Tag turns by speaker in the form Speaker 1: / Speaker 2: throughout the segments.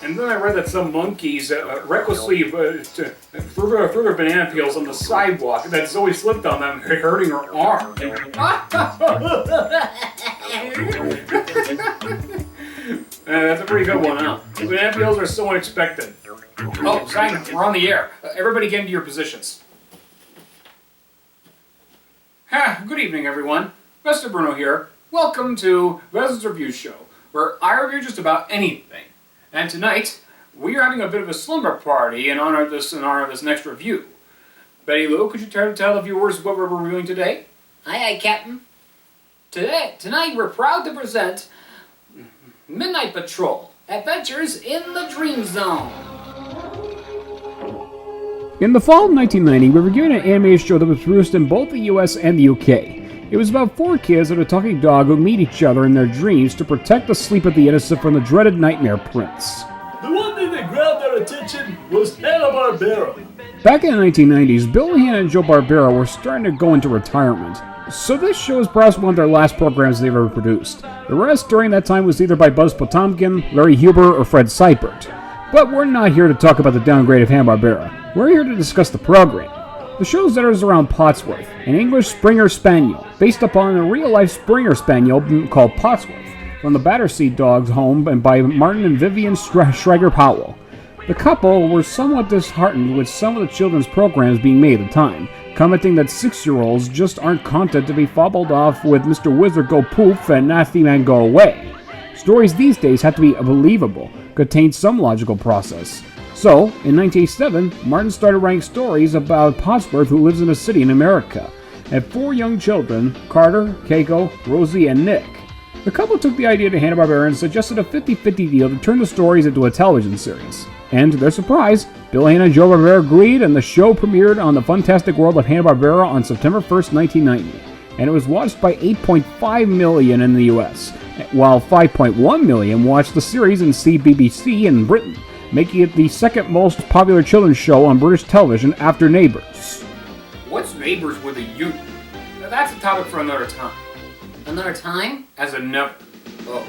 Speaker 1: And then I read that some monkeys recklessly threw their banana peels on the sidewalk, and that Zoe slipped on them, hurting her arm. That's a pretty good one, huh? Banana peels are so unexpected. Oh, Simon, we're on the air. Everybody get into your positions. Good evening, everyone. Mr. Bruno here. Welcome to Veston's Review Show, where I review just about anything. And tonight, we are having a bit of a slumber party in honor of this next review. Betty Lou, could you tell the viewers what we're reviewing today?
Speaker 2: Aye, Captain.
Speaker 1: Tonight, we're proud to present Midnight Patrol: Adventures in the Dream Zone. In the fall of 1990, we were given an animated show that was produced in both the US and the UK. It was about 4 kids and a talking dog who meet each other in their dreams to protect the sleep of the innocent from the dreaded nightmare prince.
Speaker 3: The one thing that grabbed our attention was Hanna-Barbera.
Speaker 1: Back in the 1990s, Bill, Hanna, and Joe Barbera were starting to go into retirement, so this show is perhaps one of their last programs they've ever produced. The rest during that time was either by Buzz Potomkin, Larry Huber, or Fred Seibert. But we're not here to talk about the downgrade of Hanna-Barbera. We're here to discuss the program. The show centers around Potsworth, an English Springer Spaniel, based upon a real-life Springer Spaniel called Potsworth, from the Battersea Dogs home and by Martin and Vivian Schrager Powell. The couple were somewhat disheartened with some of the children's programs being made at the time, commenting that 6-year-olds just aren't content to be fobbled off with Mr. Wizard Go Poof and Nasty Man Go Away. Stories these days have to be believable, contain some logical process. So, in 1987, Martin started writing stories about Potsworth, who lives in a city in America, and 4 young children, Carter, Keiko, Rosie, and Nick. The couple took the idea to Hanna-Barbera and suggested a 50-50 deal to turn the stories into a television series. And to their surprise, Bill, Hanna, and Joe Barbera agreed, and the show premiered on the Fantastic World of Hanna-Barbera on September 1st, 1990. And it was watched by 8.5 million in the US, while 5.1 million watched the series in CBBC in Britain, making it the second most popular children's show on British television after Neighbours. What's Neighbours with a U? Now that's a topic for another time.
Speaker 2: Another time?
Speaker 1: As a never. Oh.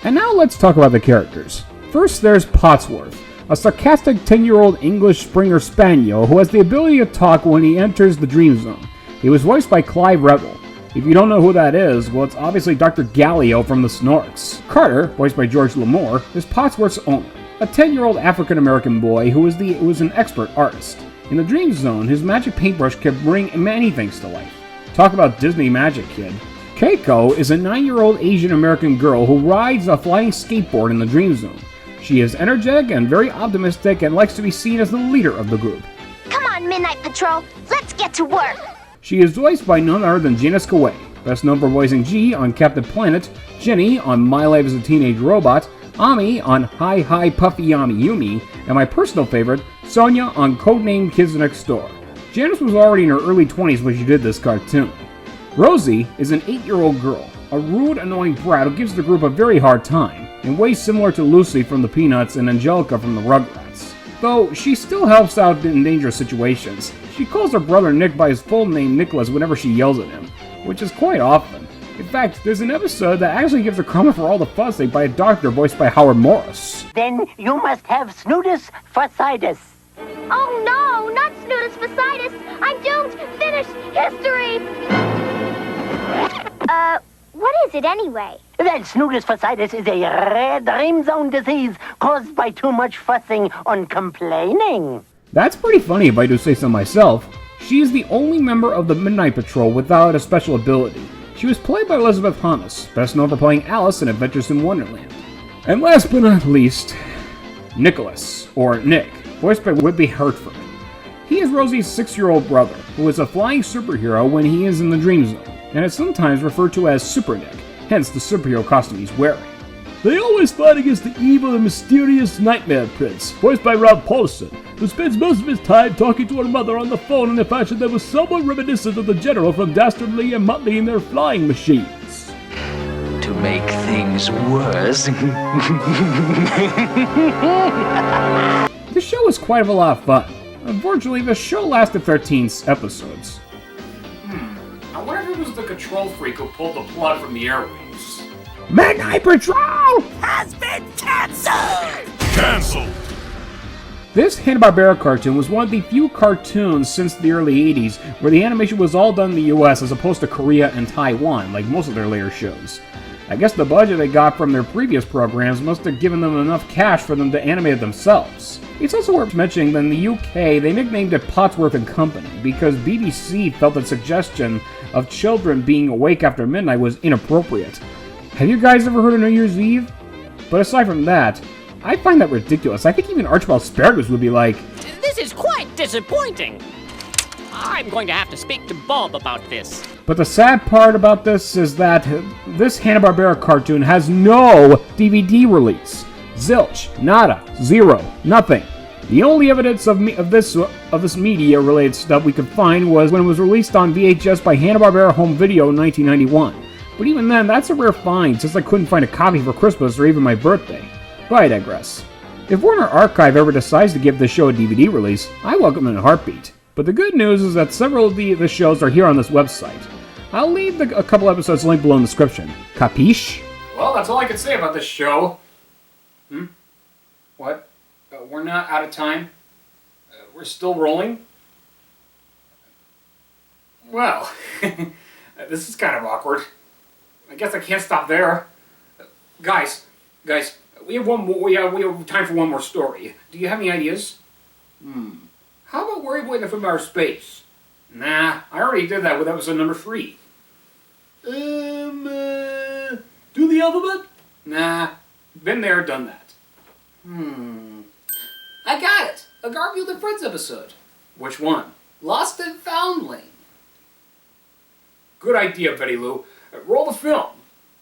Speaker 1: And now let's talk about the characters. First, there's Potsworth, a sarcastic 10-year-old English Springer Spaniel who has the ability to talk when he enters the Dream Zone. He was voiced by Clive Revill. If you don't know who that is, well, it's obviously Dr. Gallio from The Snorts. Carter, voiced by George L'Amour, is Potsworth's owner, a 10-year-old African-American boy who was an expert artist. In the Dream Zone, his magic paintbrush can bring many things to life. Talk about Disney Magic Kid. Keiko is a 9-year-old Asian-American girl who rides a flying skateboard in the Dream Zone. She is energetic and very optimistic and likes to be seen as the leader of the group.
Speaker 4: Come on, Midnight Patrol, let's get to work!
Speaker 1: She is voiced by none other than Janice Kawai, best known for voicing G on Captain Planet, Jenny on My Life as a Teenage Robot, Ami on Hi Hi Puffy Yami Yumi, and my personal favorite, Sonia on Codename Kids Next Door. Janice was already in her early 20s when she did this cartoon. Rosie is an 8-year-old girl, a rude, annoying brat who gives the group a very hard time, in ways similar to Lucy from the Peanuts and Angelica from the Rugrats. Though she still helps out in dangerous situations. She calls her brother Nick by his full name Nicholas whenever she yells at him, which is quite often. In fact, there's an episode that actually gives her karma for all the fussing by a doctor voiced by Howard Morris.
Speaker 5: Then you must have snootus fasciitis.
Speaker 4: Oh no, not Snootus Fasciitis! I'm doomed! Finish history! What is it anyway?
Speaker 5: That snootus fasciitis is a rare dream zone disease caused by too much fussing and complaining.
Speaker 1: That's pretty funny if I do say so myself. She is the only member of the Midnight Patrol without a special ability. She was played by Elizabeth Hannes, best known for playing Alice in Adventures in Wonderland. And last but not least, Nicholas, or Nick, voiced by Whitby Hertford. He is Rosie's 6-year-old brother, who is a flying superhero when he is in the Dream Zone, and is sometimes referred to as Super Nick, hence the superhero costume he's wearing.
Speaker 3: They always fight against the evil and mysterious Nightmare Prince, voiced by Rob Paulson, who spends most of his time talking to her mother on the phone in a fashion that was somewhat reminiscent of the General from Dastardly and Muttley in their flying machines.
Speaker 6: To make things worse.
Speaker 1: The show was quite a lot of fun. Unfortunately, the show lasted 13 episodes. I wonder if it was the control freak who pulled the plug from the airwaves. Midnight Patrol!
Speaker 7: Has been cancelled!
Speaker 8: Cancelled!
Speaker 1: This Hanna-Barbera cartoon was one of the few cartoons since the early 80s where the animation was all done in the US as opposed to Korea and Taiwan, like most of their later shows. I guess the budget they got from their previous programs must have given them enough cash for them to animate it themselves. It's also worth mentioning that in the UK, they nicknamed it Potsworth and Company because BBC felt the suggestion of children being awake after midnight was inappropriate. Have you guys ever heard of New Year's Eve? But aside from that, I find that ridiculous. I think even Archibald Asparagus would be like,
Speaker 9: "This is quite disappointing. I'm going to have to speak to Bob about this."
Speaker 1: But the sad part about this is that this Hanna-Barbera cartoon has no DVD release. Zilch, nada, zero, nothing. The only evidence of this media-related stuff we could find was when it was released on VHS by Hanna-Barbera Home Video in 1991. But even then, that's a rare find since I couldn't find a copy for Christmas or even my birthday. But I digress. If Warner Archive ever decides to give this show a DVD release, I welcome it in a heartbeat. But the good news is that several of the shows are here on this website. I'll leave a couple episodes linked below in the description. Capiche?
Speaker 10: Well, that's all I can say about this show. What? We're not out of time? We're still rolling? Well, this is kind of awkward. I guess I can't stop there. Guys, we have one more. We have time for one more story. Do you have any ideas? How about worry boy from outer space? Nah, I already did that with episode number 3.
Speaker 3: Do the alphabet?
Speaker 10: Nah, been there, done that. I got it! A Garfield and Friends episode. Which one? Lost and Foundling. Good idea, Betty Lou. Roll the film.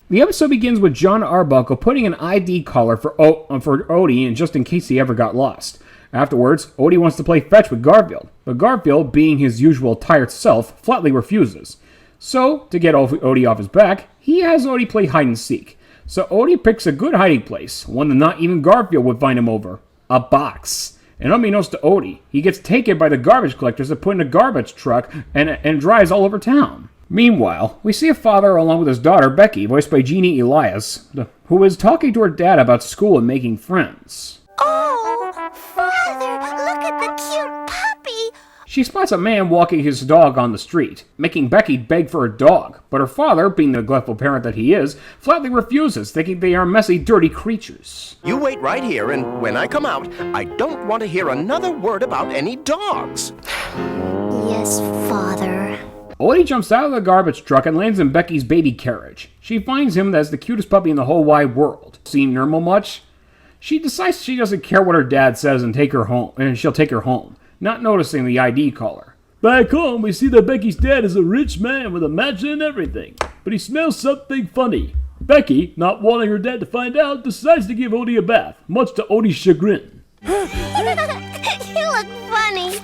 Speaker 1: The episode begins with John Arbuckle putting an ID collar for Odie, and just in case he ever got lost. Afterwards, Odie wants to play fetch with Garfield, but Garfield, being his usual tired self, flatly refuses. So, to get Odie off his back, he has Odie play hide and seek. So Odie picks a good hiding place, one that not even Garfield would find him over. A box. And unbeknownst to Odie, he gets taken by the garbage collectors and put in a garbage truck and drives all over town. Meanwhile, we see a father along with his daughter, Becky, voiced by Jeannie Elias, who is talking to her dad about school and making friends.
Speaker 4: Oh, Father, look at the cute puppy.
Speaker 1: She spots a man walking his dog on the street, making Becky beg for her dog, but her father, being the neglectful parent that he is, flatly refuses, thinking they are messy, dirty creatures.
Speaker 7: You wait right here, and when I come out, I don't want to hear another word about any dogs.
Speaker 4: Yes, Father.
Speaker 1: Odie jumps out of the garbage truck and lands in Becky's baby carriage. She finds him as the cutest puppy in the whole wide world. Seem normal much? She decides she doesn't care what her dad says and she'll take her home, not noticing the ID collar.
Speaker 3: Back home, we see that Becky's dad is a rich man with a mansion and everything, but he smells something funny. Becky, not wanting her dad to find out, decides to give Odie a bath, much to Odie's chagrin.
Speaker 4: You look funny.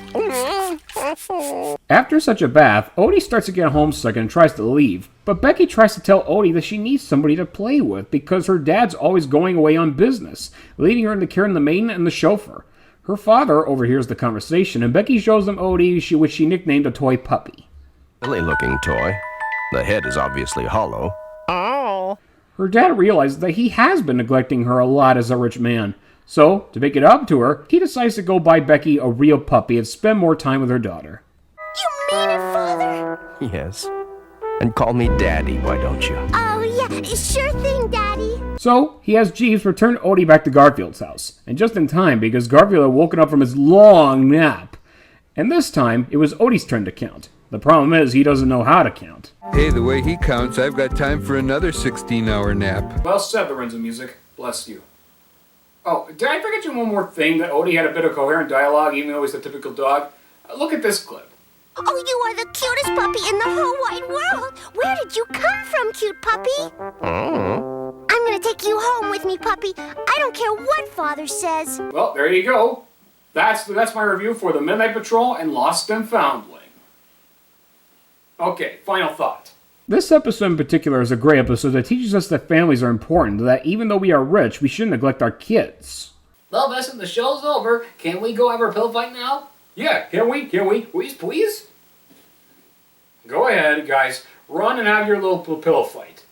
Speaker 1: After such a bath, Odie starts to get homesick and tries to leave, but Becky tries to tell Odie that she needs somebody to play with because her dad's always going away on business, leaving her in the care of the maiden and the chauffeur. Her father overhears the conversation, and Becky shows them Odie, which she nicknamed a toy puppy.
Speaker 7: Silly-looking toy. The head is obviously hollow.
Speaker 4: Oh.
Speaker 1: Her dad realizes that he has been neglecting her a lot as a rich man. So, to make it up to her, he decides to go buy Becky a real puppy and spend more time with her daughter.
Speaker 4: You mean it, Father?
Speaker 7: Yes. And call me Daddy, why don't you?
Speaker 4: Oh, yeah, sure thing, Daddy.
Speaker 1: So, he has Jeeves return Odie back to Garfield's house, and just in time because Garfield had woken up from his long nap. And this time, it was Odie's turn to count. The problem is, he doesn't know how to count.
Speaker 11: Hey, the way he counts, I've got time for another 16-hour nap.
Speaker 10: Well said, Lorenzo Music. Bless you. Oh, did I forget you one more thing, that Odie had a bit of coherent dialogue even though he's the typical dog? Look at this clip.
Speaker 4: Oh, you are the cutest puppy in the whole wide world. Where did you come from, cute puppy?
Speaker 7: Oh.
Speaker 4: I'm gonna take you home with me, puppy. I don't care what Father says.
Speaker 10: Well, there you go. That's my review for the Midnight Patrol and Lost and Foundling. Okay, final thought.
Speaker 1: This episode in particular is a great episode that teaches us that families are important, that even though we are rich, we shouldn't neglect our kids.
Speaker 2: Well, Veston, the show's over. Can we go have our pill fight now?
Speaker 10: Yeah, can we? Please? Go ahead, guys. Run and have your little pillow fight.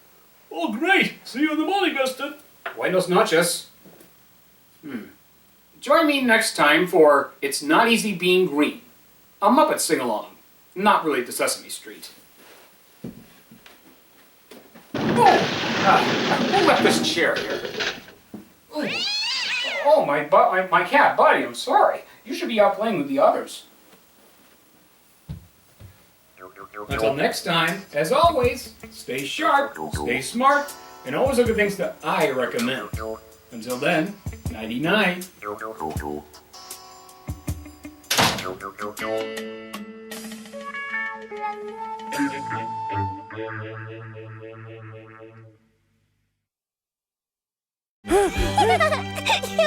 Speaker 3: Oh, great! See you in the morning, Veston.
Speaker 10: Buenos noches. Join me next time for It's Not Easy Being Green, a Muppet sing-along, not related to Sesame Street. Who left this chair here? Ooh. Oh, my cat, Buddy, I'm sorry. You should be out playing with the others. Until next time, as always, stay sharp, stay smart, and always look at things that I recommend. Until then, nighty-night.
Speaker 4: You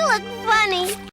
Speaker 4: look funny.